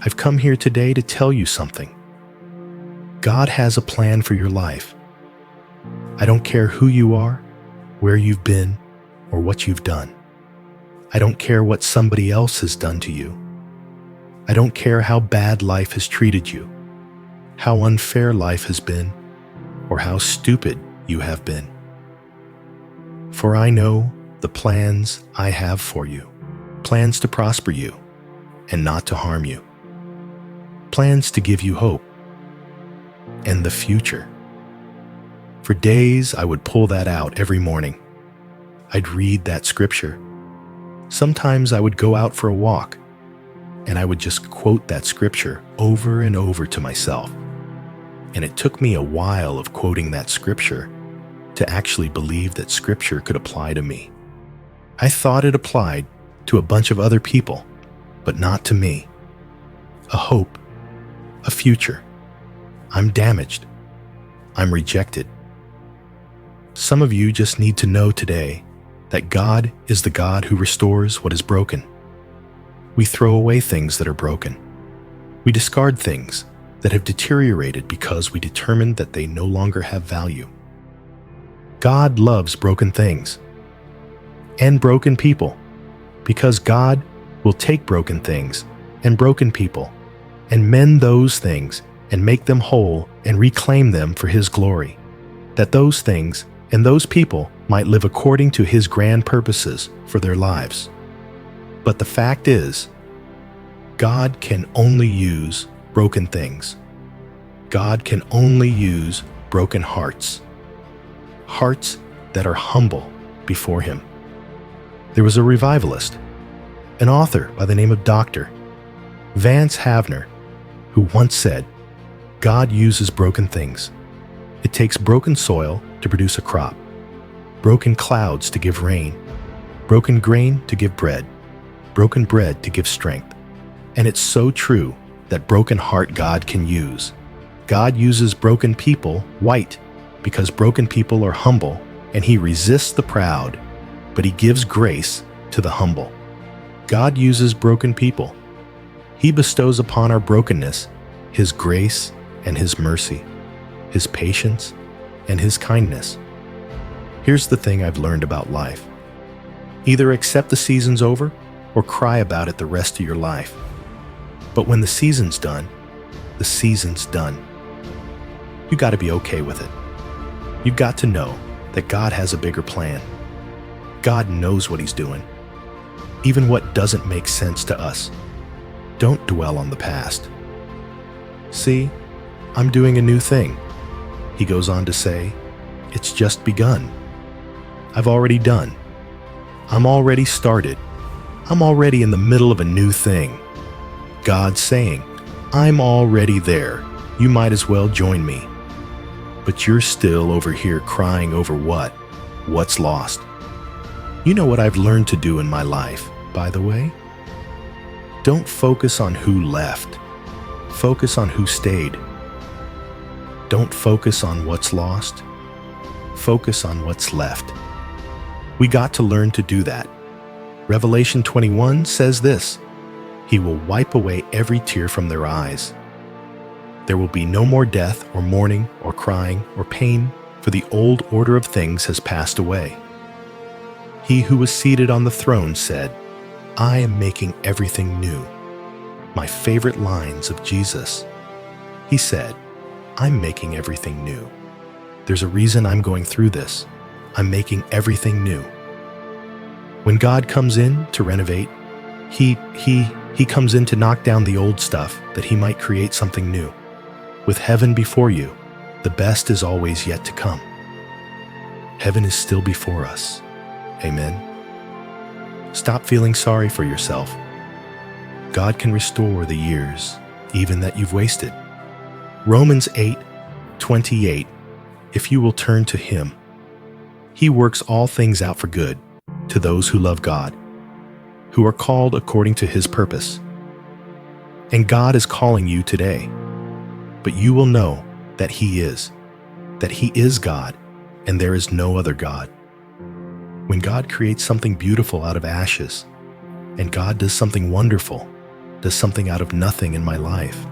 I've come here today to tell you something. God has a plan for your life. I don't care who you are, where you've been, or what you've done. I don't care what somebody else has done to you. I don't care how bad life has treated you, how unfair life has been, or how stupid you have been. For I know the plans I have for you, plans to prosper you and not to harm you, plans to give you hope and the future. For days I would pull that out every morning. I'd read that scripture. Sometimes I would go out for a walk and I would just quote that scripture over and over to myself. And it took me a while of quoting that scripture to actually believe that scripture could apply to me. I thought it applied to a bunch of other people, but not to me. A hope, a future. I'm damaged. I'm rejected. Some of you just need to know today that God is the God who restores what is broken. We throw away things that are broken. We discard things that have deteriorated because we determined that they no longer have value. God loves broken things and broken people because God will take broken things and broken people and mend those things and make them whole and reclaim them for His glory, that those things and those people might live according to His grand purposes for their lives. But the fact is, God can only use broken things. God can only use broken hearts, hearts that are humble before Him. There was a revivalist, an author by the name of Dr. Vance Havner, who once said, God uses broken things. It takes broken soil to produce a crop, broken clouds to give rain, broken grain to give bread, broken bread to give strength. And it's so true that broken heart God can use. God uses broken people white because broken people are humble, and He resists the proud, but He gives grace to the humble. God uses broken people. He bestows upon our brokenness His grace and His mercy, His patience and His kindness. Here's the thing I've learned about life. Either accept the season's over or cry about it the rest of your life. But when the season's done, the season's done. You got to be okay with it. You've got to know that God has a bigger plan. God knows what He's doing, even what doesn't make sense to us. Don't dwell on the past. See, I'm doing a new thing. He goes on to say, it's just begun. I've already done. I'm already started. I'm already in the middle of a new thing. God's saying, I'm already there. You might as well join me. But you're still over here crying over what? What's lost? You know what I've learned to do in my life, by the way? Don't focus on who left. Focus on who stayed. Don't focus on what's lost. Focus on what's left. We got to learn to do that. Revelation 21 says this, He will wipe away every tear from their eyes. There will be no more death or mourning or crying or pain, for the old order of things has passed away. He who was seated on the throne said, I am making everything new. My favorite lines of Jesus. He said, I'm making everything new. There's a reason I'm going through this. I'm making everything new. When God comes in to renovate, He comes in to knock down the old stuff that He might create something new. With heaven before you, the best is always yet to come. Heaven is still before us. Amen. Stop feeling sorry for yourself. God can restore the years, even that you've wasted. Romans 8:28. If you will turn to Him, He works all things out for good to those who love God, who are called according to His purpose. And God is calling you today, but you will know that He is God, and there is no other God. When God creates something beautiful out of ashes, and God does something wonderful, does something out of nothing in my life.